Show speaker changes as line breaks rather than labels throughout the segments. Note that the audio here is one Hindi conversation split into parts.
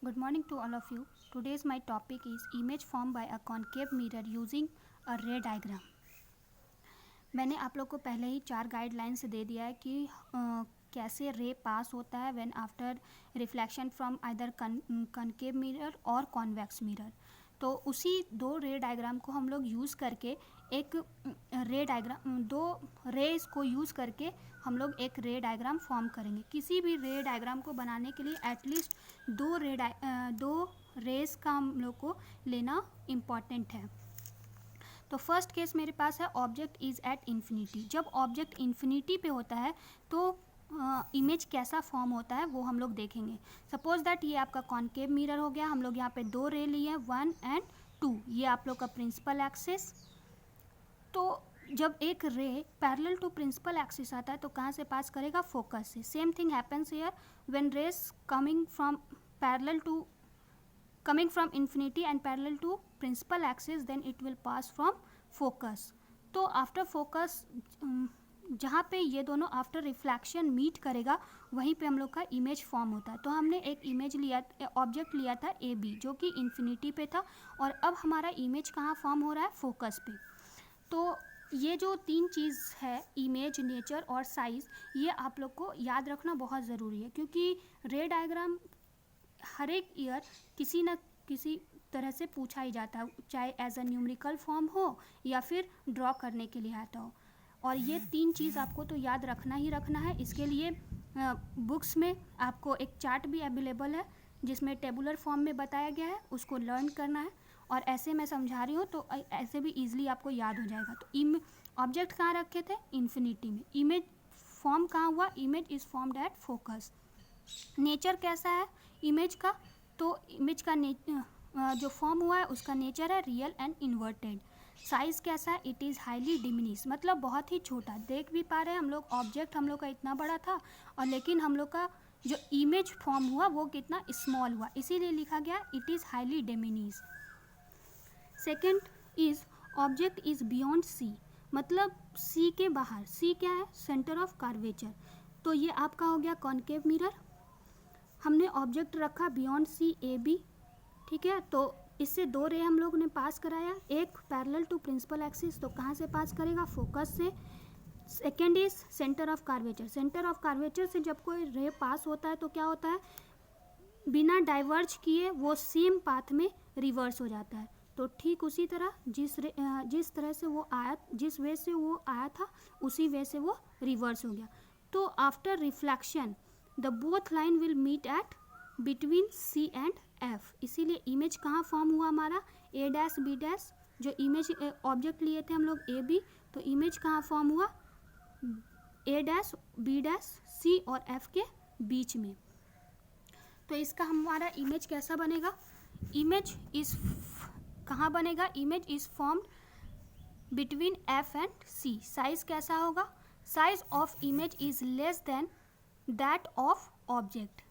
Good morning to all of you. Today's my topic is image formed by a concave mirror using a ray diagram. मैंने आप लोग को पहले ही 4 गाइडलाइंस दे दिया है कि कैसे रे पास होता है when after reflection from either concave mirror और कॉन्वेक्स मिरर। तो उसी 2 रे डायग्राम को हम लोग यूज़ करके एक रे डायग्राम 2 रेज को यूज़ करके हम लोग एक रे डायग्राम फॉर्म करेंगे। किसी भी रे डायग्राम को बनाने के लिए एटलीस्ट 2 रेज का हम लोग को लेना इम्पॉर्टेंट है। तो फर्स्ट केस मेरे पास है ऑब्जेक्ट इज़ एट इन्फिनिटी। जब ऑब्जेक्ट इन्फिनिटी पे होता है तो इमेज कैसा फॉर्म होता है वो हम लोग देखेंगे। सपोज दैट ये आपका कॉन्केव मिरर हो गया, हम लोग यहाँ पे 2 रे लिए हैं 1 एंड 2। ये आप लोग का प्रिंसिपल एक्सिस। तो जब एक ray parallel to principal axis आता है तो कहाँ से पास करेगा? फोकस से। Same thing happens here when rays coming from infinity and parallel to principal axis, then it will pass from focus. तो after focus जहाँ पे ये दोनों आफ्टर रिफ्लेक्शन मीट करेगा वहीं पे हम लोग का इमेज फॉर्म होता है। तो हमने एक इमेज लिया, ऑब्जेक्ट लिया था ए बी जो कि इन्फिनिटी पे था, और अब हमारा इमेज कहाँ फॉर्म हो रहा है? फोकस पे। तो ये जो 3 चीज़ है, इमेज, नेचर और साइज़, ये आप लोग को याद रखना बहुत ज़रूरी है, क्योंकि रे डायग्राम हर एक ईयर किसी न किसी तरह से पूछा ही जाता है, चाहे एज अ न्यूमेरिकल फॉर्म हो या फिर ड्रॉ करने के लिए आता हो। और ये 3 चीज़ आपको तो याद रखना ही रखना है। इसके लिए बुक्स में आपको एक चार्ट भी अवेलेबल है जिसमें टेबुलर फॉर्म में बताया गया है, उसको लर्न करना है। और ऐसे मैं समझा रही हूँ तो ऐसे भी ईजिली आपको याद हो जाएगा। तो ऑब्जेक्ट कहाँ रखे थे? इन्फिनिटी में। इमेज फॉर्म कहाँ हुआ? Image is formed at focus. Nature कैसा है इमेज का? तो इमेज का जो फॉर्म हुआ है उसका नेचर है रियल एंड इन्वर्टेड। साइज़ कैसा है? इट इज़ हाईली डिमिनिश, मतलब बहुत ही छोटा। देख भी पा रहे हैं हम लोग, ऑब्जेक्ट हम लोग का इतना बड़ा था और लेकिन हम लोग का जो इमेज फॉर्म हुआ वो कितना स्मॉल हुआ, इसीलिए लिखा गया it is highly diminish. Second is object is beyond C, मतलब सी के बाहर। सी क्या है? Centre of curvature. तो ये आपका हो गया कॉन्केव मिरर। हमने ऑब्जेक्ट रखा बियॉन्ड सी ए बी, ठीक है। तो इससे 2 रे हम लोग ने पास कराया, एक पैरेलल टू प्रिंसिपल एक्सिस, तो कहाँ से पास करेगा? फोकस से। Second is centre of curvature. Centre of curvature से जब कोई रे पास होता है तो क्या होता है? बिना डाइवर्ज किए वो सेम पाथ में रिवर्स हो जाता है। तो ठीक उसी तरह जिस तरह से वो आया, जिस वे से वो आया था उसी वे से वो रिवर्स हो गया। तो after reflection the both line will meet at between C and F. इसीलिए इमेज कहाँ फॉर्म हुआ हमारा? A dash B dash. जो इमेज ऑब्जेक्ट लिए थे हम लोग ए बी, तो इमेज कहाँ फॉर्म हुआ? A dash B dash C और एफ के बीच में। तो इसका हमारा इमेज कैसा बनेगा? इमेज इज कहाँ बनेगा? Image is formed between F and C. Size कैसा होगा? Size of image is less than that of object.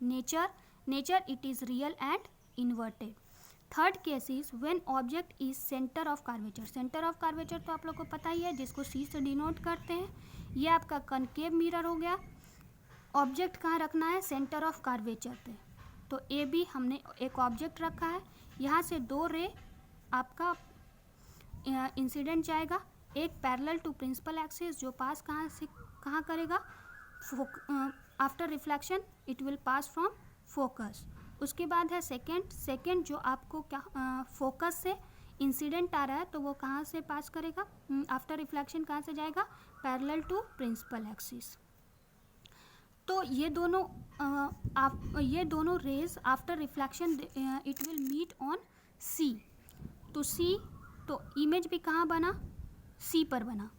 Nature it is real and inverted. Third case is when object is centre of curvature. Centre of curvature तो आप लोग को पता ही है, जिसको सी से डिनोट करते हैं। ये आपका कनकेव मिरर हो गया। ऑब्जेक्ट कहाँ रखना है? सेंटर ऑफ कर्वेचर पे। तो ए बी हमने एक ऑब्जेक्ट रखा है, यहाँ से 2 रे आपका इंसिडेंट जाएगा, एक पैरेलल टू प्रिंसिपल एक्सिस जो पास कहाँ से कहाँ करेगा? After reflection it will pass from focus. उसके बाद है सेकेंड जो आपको क्या फोकस से इंसिडेंट आ रहा है तो वो कहाँ से पास करेगा? आफ्टर रिफ्लेक्शन कहाँ से जाएगा? Parallel to principal axis. तो ये दोनों rays after reflection it will meet on C. तो सी, तो इमेज भी कहाँ बना? सी पर बना।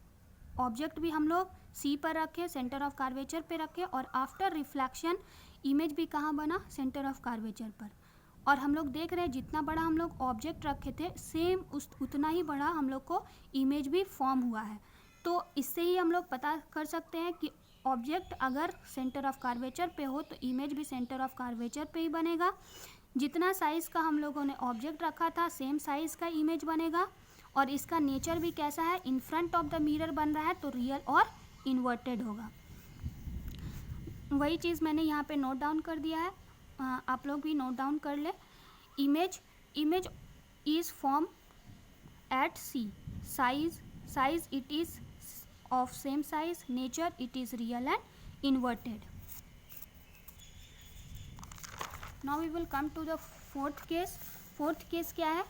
ऑब्जेक्ट भी हम लोग सी पर रखे, सेंटर ऑफ कर्वेचर पे रखे, और आफ्टर रिफ्लेक्शन इमेज भी कहाँ बना? सेंटर ऑफ कर्वेचर पर। और हम लोग देख रहे हैं जितना बड़ा हम लोग ऑब्जेक्ट रखे थे सेम उतना ही बड़ा हम लोग को इमेज भी फॉर्म हुआ है। तो इससे ही हम लोग पता कर सकते हैं कि ऑब्जेक्ट अगर सेंटर ऑफ कर्वेचर पे हो तो इमेज भी सेंटर ऑफ कर्वेचर पे ही बनेगा। जितना साइज़ का हम लोगों ने ऑब्जेक्ट रखा था सेम साइज़ का इमेज बनेगा। और इसका नेचर भी कैसा है? In front of the mirror बन रहा है तो रियल और इन्वर्टेड होगा। वही चीज़ मैंने यहाँ पे नोट डाउन कर दिया है। आप लोग भी नोट डाउन कर ले। Image is form at C, size it is of same size, nature it is real and inverted. Now we will come to the fourth case. Fourth case क्या है?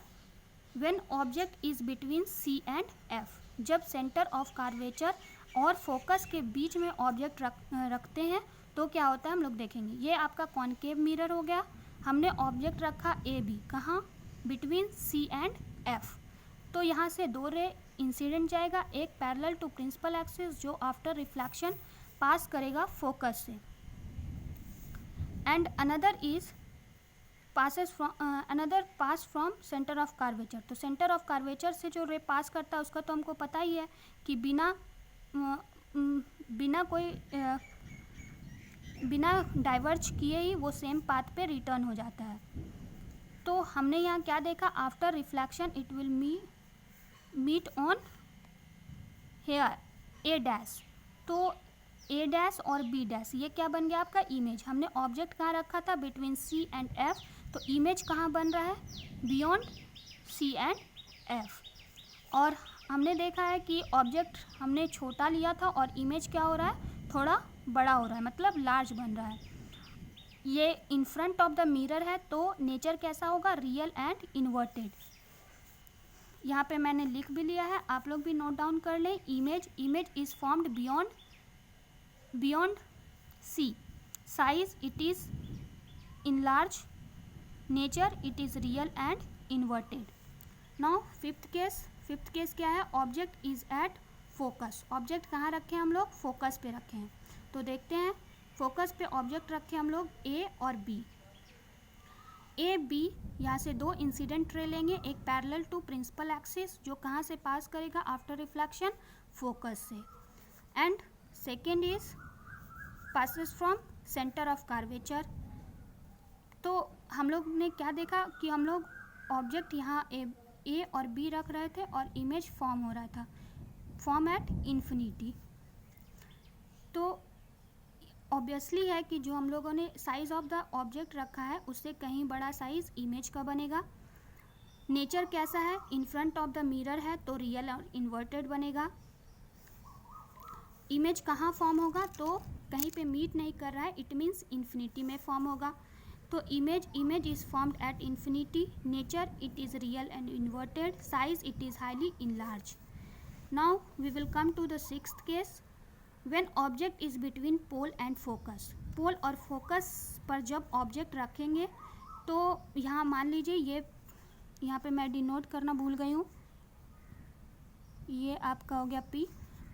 When object is between C and F, जब सेंटर ऑफ कार्वेचर और फोकस के बीच में ऑब्जेक्ट रखते हैं तो क्या होता है हम लोग देखेंगे। ये आपका कॉनकेव मिरर हो गया, हमने ऑब्जेक्ट रखा ए बी, कहाँ? Between C and F। तो यहाँ से दो रे इंसिडेंट जाएगा, एक पैरेलल टू प्रिंसिपल एक्सिस जो आफ्टर रिफ्लेक्शन पास करेगा फोकस से, and another pass from centre of curvature. तो सेंटर ऑफ कार्वेचर से जो रे पास करता है उसका तो हमको पता ही है कि बिना डाइवर्ज किए ही वो सेम पाथ पे रिटर्न हो जाता है। तो हमने यहाँ क्या देखा? After reflection it will meet on here A dash. तो ए डैश और बी डैश ये क्या बन गया आपका? इमेज। हमने ऑब्जेक्ट कहाँ रखा था? Between C and F. तो इमेज कहाँ बन रहा है? Beyond C and F. और हमने देखा है कि ऑब्जेक्ट हमने छोटा लिया था और इमेज क्या हो रहा है? थोड़ा बड़ा हो रहा है, मतलब लार्ज बन रहा है। ये in front of the mirror है तो नेचर कैसा होगा? Real and inverted. यहाँ पे मैंने लिख भी लिया है, आप लोग भी नोट डाउन कर लें। Image is formed beyond C, size it is enlarge, nature it is real and inverted. Now fifth case क्या है? Object is at focus. Object कहाँ रखे हैं हम लोग? फोकस पे रखे हैं। तो देखते हैं, फोकस पे ऑब्जेक्ट रखे हम लोग ए और बी। ए बी यहाँ से दो इंसिडेंट रे लेंगे, एक पैरेलल टू प्रिंसिपल एक्सिस जो कहाँ से पास करेगा? आफ्टर रिफ्लेक्शन फोकस से, and second is passes from centre of curvature. तो हम लोग ने क्या देखा कि हम लोग ऑब्जेक्ट यहाँ ए और बी रख रहे थे और इमेज फॉर्म हो रहा था, फॉर्म एट इन्फिनिटी। तो ऑब्वियसली है कि जो हम लोगों ने साइज ऑफ द ऑब्जेक्ट रखा है उससे कहीं बड़ा साइज इमेज का बनेगा। नेचर कैसा है? In front of the mirror है तो रियल और इन्वर्टेड बनेगा। इमेज कहाँ फॉर्म होगा? तो कहीं पे मीट नहीं कर रहा है, इट मीन्स इन्फिनिटी में फॉर्म होगा। तो image is formed at infinity, nature it is real and inverted, size it is highly enlarge. Now we will come to the sixth case. When object is between pole and focus, pole और फोकस पर जब ऑब्जेक्ट रखेंगे तो यहाँ मान लीजिए ये यहाँ पे मैं डिनोट करना भूल गई हूँ, ये आपका हो गया P।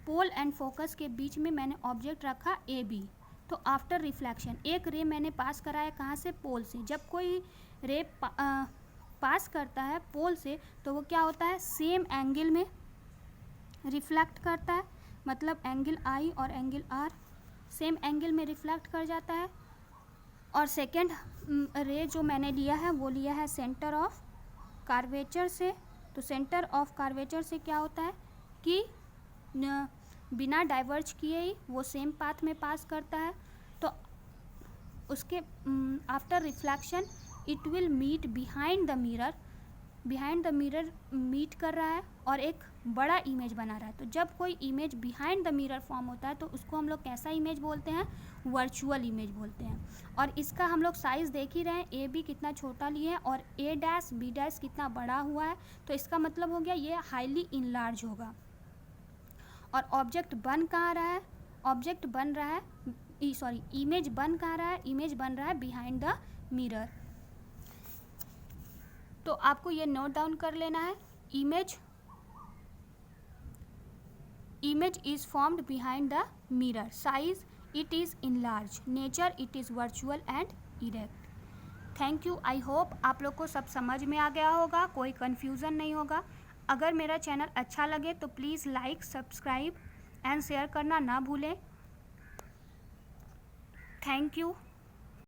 पोल एंड फोकस के बीच में मैंने ऑब्जेक्ट रखा ए बी। तो आफ्टर रिफ्लेक्शन एक रे मैंने पास कराया कहाँ से? पोल से। जब कोई रे पास करता है पोल से तो वो क्या होता है? सेम एंगल में रिफ्लेक्ट करता है, मतलब एंगल आई और एंगल आर सेम एंगल में रिफ्लेक्ट कर जाता है। और सेकेंड रे जो मैंने लिया है वो लिया है सेंटर ऑफ कार्वेचर से। तो सेंटर ऑफ कार्वेचर से क्या होता है कि बिना डाइवर्ज किए ही वो सेम पाथ में पास करता है। तो उसके after reflection it will meet behind the mirror meet कर रहा है और एक बड़ा इमेज बना रहा है। तो जब कोई image behind the mirror form होता है तो उसको हम लोग कैसा इमेज बोलते हैं? वर्चुअल इमेज बोलते हैं। और इसका हम लोग साइज़ देख ही रहे हैं, ए बी कितना छोटा लिए हैं और ए डैश बी डैश कितना बड़ा हुआ है। तो इसका मतलब हो गया ये हाईली इनलार्ज होगा। और ऑब्जेक्ट बन कहाँ रहा है? ऑब्जेक्ट बन रहा है इमेज बन कहाँ रहा है? इमेज बन रहा है बिहाइंड द मिरर। तो आपको ये नोट डाउन कर लेना है, image is formed behind the mirror, size it is enlarge, nature it is virtual and erect. Thank you. I hope आप लोग को सब समझ में आ गया होगा, कोई कन्फ्यूज़न नहीं होगा। अगर मेरा चैनल अच्छा लगे तो please like, subscribe and share करना ना भूलें। Thank you.